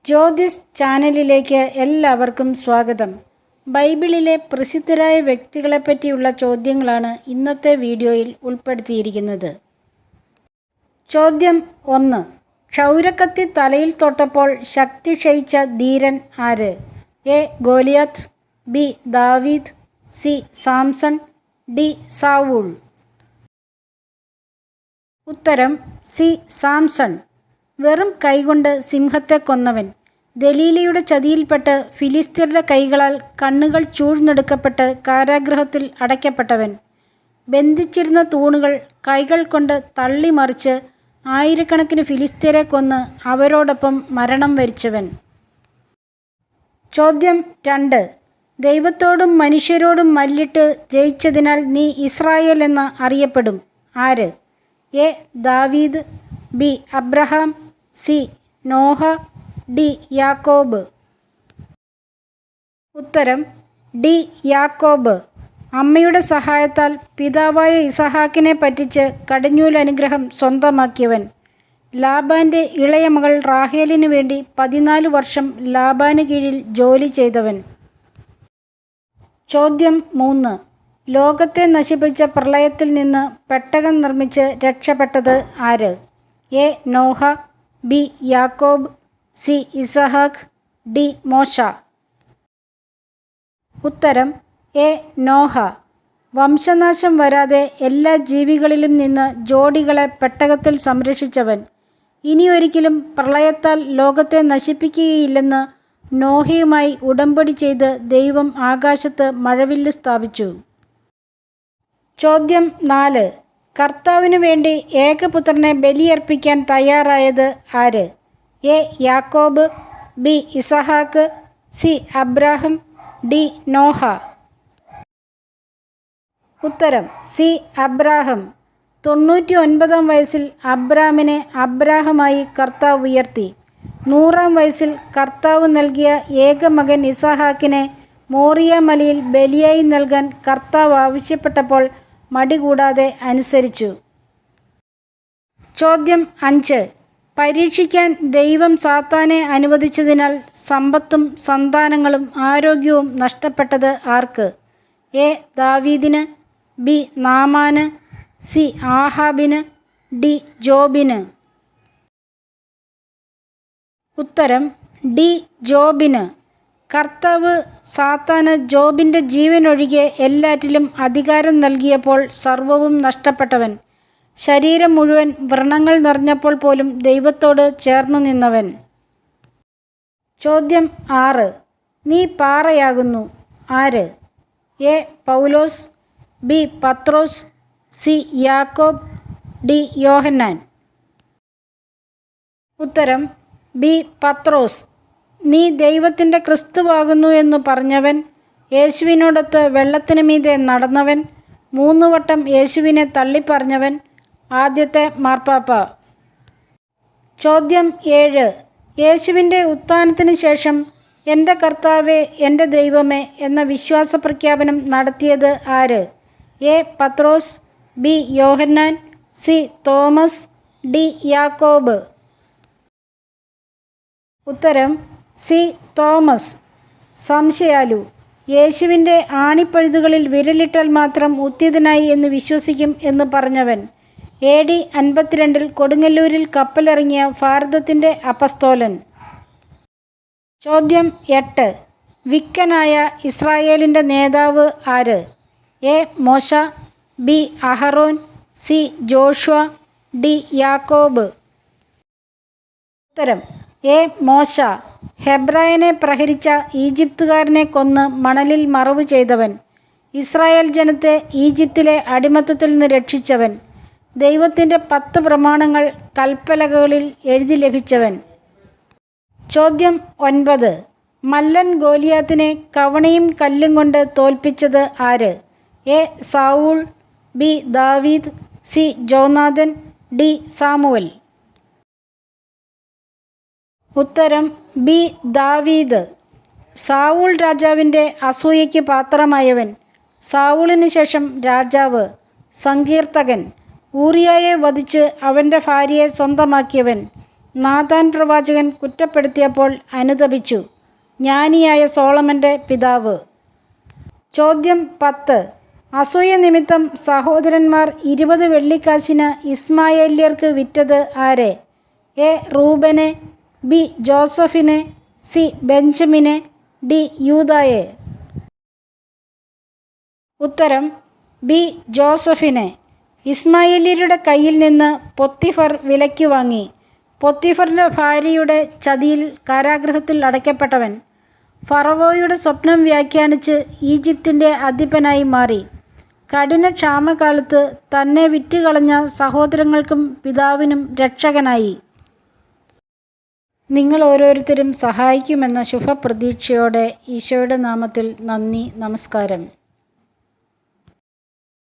ജ്യോതിസ് ചാനലിലേക്ക് എല്ലാവർക്കും സ്വാഗതം. ബൈബിളിലെ പ്രസിദ്ധരായ വ്യക്തികളെപ്പറ്റിയുള്ള ചോദ്യങ്ങളാണ് ഇന്നത്തെ വീഡിയോയിൽ ഉൾപ്പെടുത്തിയിരിക്കുന്നത്. ചോദ്യം 1. ക്ഷൗരക്കത്തി തലയിൽ തൊട്ടപ്പോൾ ശക്തി ക്ഷയിച്ച ധീരൻ ആര്? എ. ഗോലിയാത്ത്, ബി. ദാവീദ്, സി. സാംസൺ, ഡി. സാവൂൾ. ഉത്തരം സി. സാംസൺ. വെറും കൈകൊണ്ട് സിംഹത്തെ കൊന്നവൻ. ദലീലയുടെ ചതിയിൽപ്പെട്ട് ഫിലിസ്ത്യരുടെ കൈകളാൽ കണ്ണുകൾ ചൂഴ്ന്നെടുക്കപ്പെട്ട് കാരാഗൃഹത്തിൽ അടയ്ക്കപ്പെട്ടവൻ. ബന്ധിച്ചിരുന്ന തൂണുകൾ കൈകൾ കൊണ്ട് തള്ളിമറിച്ച് ആയിരക്കണക്കിന് ഫിലിസ്ത്യരെ കൊന്ന് അവരോടൊപ്പം മരണം വരിച്ചവൻ. ചോദ്യം 2. ദൈവത്തോടും മനുഷ്യരോടും മല്ലിട്ട് ജയിച്ചതിനാൽ നീ ഇസ്രായേൽ എന്ന് അറിയപ്പെടും. ആര്? എ. ദാവീദ്, B. Abraham, C. Noah, D. Yakob. ഉത്തരം ഡി. യാക്കോബ്. അമ്മയുടെ സഹായത്താൽ പിതാവായ ഇസഹാക്കിനെ പറ്റിച്ച് കടിഞ്ഞൂൽ അനുഗ്രഹം സ്വന്തമാക്കിയവൻ. ലാബാൻ്റെ ഇളയ മകൾ റാഹേലിനു വേണ്ടി 14 വർഷം ലാബാന് കീഴിൽ ജോലി ചെയ്തവൻ. ചോദ്യം 3. ലോകത്തെ നശിപ്പിച്ച പ്രളയത്തിൽ നിന്ന് പെട്ടകം നിർമ്മിച്ച് രക്ഷപ്പെട്ടത് ആര്? എ. നോഹ, ബി. യാക്കോബ്, സി. ഇസഹാക്ക്, ഡി. മോശ. ഉത്തരം എ. നോഹ. വംശനാശം വരാതെ എല്ലാ ജീവികളിലും നിന്ന് ജോഡികളെ പെട്ടകത്തിൽ സംരക്ഷിച്ചവൻ. ഇനിയൊരിക്കലും പ്രളയത്താൽ ലോകത്തെ നശിപ്പിക്കുകയില്ലെന്ന് നോഹയുമായി ഉടമ്പടി ചെയ്ത് ദൈവം ആകാശത്ത് മഴവില്ല് സ്ഥാപിച്ചു. ചോദ്യം 4. കർത്താവിനു വേണ്ടി ഏകപുത്രനെ ബലിയർപ്പിക്കാൻ തയ്യാറായത് ആര്? എ. യാക്കോബ്, ബി. ഇസഹാക്ക്, സി. Abraham, D. നോഹ. ഉത്തരം സി. അബ്രാഹം. 99-ാം വയസ്സിൽ അബ്രാമിനെ അബ്രാഹമായി കർത്താവ് ഉയർത്തി. 100-ാം വയസ്സിൽ കർത്താവ് നൽകിയ ഏകമകൻ ഇസഹാക്കിനെ മോറിയ മലയിൽ ബലിയായി നൽകാൻ കർത്താവ് ആവശ്യപ്പെട്ടപ്പോൾ മടികൂടാതെ അനുസരിച്ചു. ചോദ്യം 5. പരീക്ഷിക്കാൻ ദൈവം സാത്താനെ അനുവദിച്ചതിനാൽ സമ്പത്തും സന്താനങ്ങളും ആരോഗ്യവും നഷ്ടപ്പെട്ടത് ആർക്ക്? എ. ദാവീദിന്, ബി. നാമാന്, സി. ആഹാബിന്, ഡി. ജോബിന്. ഉത്തരം ഡി. ജോബിന്. കർത്താവ് സാത്താന് ജോബിൻ്റെ ജീവനൊഴികെ എല്ലാറ്റിലും അധികാരം നൽകിയപ്പോൾ സർവവും നഷ്ടപ്പെട്ടവൻ. ശരീരം മുഴുവൻ വ്രണങ്ങൾ നിറഞ്ഞപ്പോൾ പോലും ദൈവത്തോട് ചേർന്ന് നിന്നവൻ. ചോദ്യം 6. നീ പാറയാകുന്നു. ആര്? A. Paulos, B. Pathros, C. Yakob, D. Yohannan. ഉത്തരം ബി. പത്രോസ്. നീ ദൈവത്തിൻ്റെ ക്രിസ്തുവാകുന്നു എന്ന് പറഞ്ഞവൻ, യേശുവിനോടൊത്ത് വെള്ളത്തിന് മീതെ നടന്നവൻ, 3 വട്ടം യേശുവിനെ തള്ളിപ്പറഞ്ഞവൻ, ആദ്യത്തെ മാർപ്പാപ്പ. ചോദ്യം 7. യേശുവിൻ്റെ ഉത്ഥാനത്തിന് ശേഷം എൻ്റെ കർത്താവേ, എൻ്റെ ദൈവമേ എന്ന വിശ്വാസ പ്രഖ്യാപനം നടത്തിയത് ആര്? A. Pathros, B. Yohannan, C. Thomas, D. Yakob. ഉത്തരം സി. തോമസ്. സംശയാലു. യേശുവിൻ്റെ ആണിപ്പഴുതുകളിൽ വിരലിട്ടാൽ മാത്രം ഉത്തിതനായി എന്ന് വിശ്വസിക്കും എന്ന് പറഞ്ഞവൻ. AD 52 കൊടുങ്ങല്ലൂരിൽ കപ്പലിറങ്ങിയ ഭാരതത്തിൻ്റെ അപ്പസ്തോലൻ. ചോദ്യം 8. വിക്കനായ ഇസ്രായേലിൻ്റെ നേതാവ് ആര്? എ. മോശ, B. അഹറോൻ, C. Joshua, D. Yakob. ഉത്തരം എ. മോശ. ഹെബ്രായനെ പ്രഹരിച്ച ഈജിപ്തുകാരനെ കൊന്ന് മണലിൽ മറവ് ചെയ്തവൻ. ഇസ്രായേൽ ജനത്തെ ഈജിപ്തിലെ അടിമത്തത്തിൽ നിന്ന് രക്ഷിച്ചവൻ. ദൈവത്തിൻ്റെ 10 പ്രമാണങ്ങൾ കൽപ്പലകകളിൽ എഴുതി ലഭിച്ചവൻ. ചോദ്യം 9. മല്ലൻ ഗോലിയാത്തിനെ കവണയും കല്ലും കൊണ്ട് തോൽപ്പിച്ചത് ആര്? എ. സാവൂൾ, ബി. ദാവീദ്, സി. Jonathan, D. സാമുവൽ. ഉത്തരം ബി. ദാവീദ്. സാവൂൾ രാജാവിൻ്റെ അസൂയയ്ക്ക് പാത്രമായവൻ. സാവൂളിന് ശേഷം രാജാവ്, സങ്കീർത്തകൻ. ഊറിയായെ വധിച്ച് അവൻ്റെ ഭാര്യയെ സ്വന്തമാക്കിയവൻ. നാഥാൻ പ്രവാചകൻ കുറ്റപ്പെടുത്തിയപ്പോൾ അനുതപിച്ചു. ജ്ഞാനിയായ സോളമൻ്റെ പിതാവ്. ചോദ്യം 10. അസൂയ നിമിത്തം സഹോദരന്മാർ 20 വെള്ളിക്കാശിന് ഇസ്മായേല്യർക്ക് വിറ്റത് ആരെ? എ. റൂബനെ, ബി. ജോസഫിനെ, സി. ബെഞ്ചമിനെ, ഡി. യൂദായെ. ഉത്തരം ബി. ജോസഫിനെ. ഇസ്മായേല്യരുടെ കയ്യിൽ നിന്ന് പൊത്തിഫർ വിലയ്ക്ക് വാങ്ങി. പൊത്തിഫറിൻ്റെ ഭാര്യയുടെ ചതിയിൽ കാരാഗൃഹത്തിൽ അടയ്ക്കപ്പെട്ടവൻ ഫറവോയുടെ സ്വപ്നം വ്യാഖ്യാനിച്ച് ഈജിപ്തിൻ്റെ അധിപനായി മാറി. കഠിന ക്ഷാമകാലത്ത് തന്നെ വിറ്റുകളഞ്ഞ സഹോദരങ്ങൾക്കും പിതാവിനും രക്ഷകനായി. നിങ്ങൾ ഓരോരുത്തരും സഹായിക്കുമെന്ന ശുഭപ്രതീക്ഷയോടെ ഈശോയുടെ നാമത്തിൽ നന്ദി. നമസ്കാരം.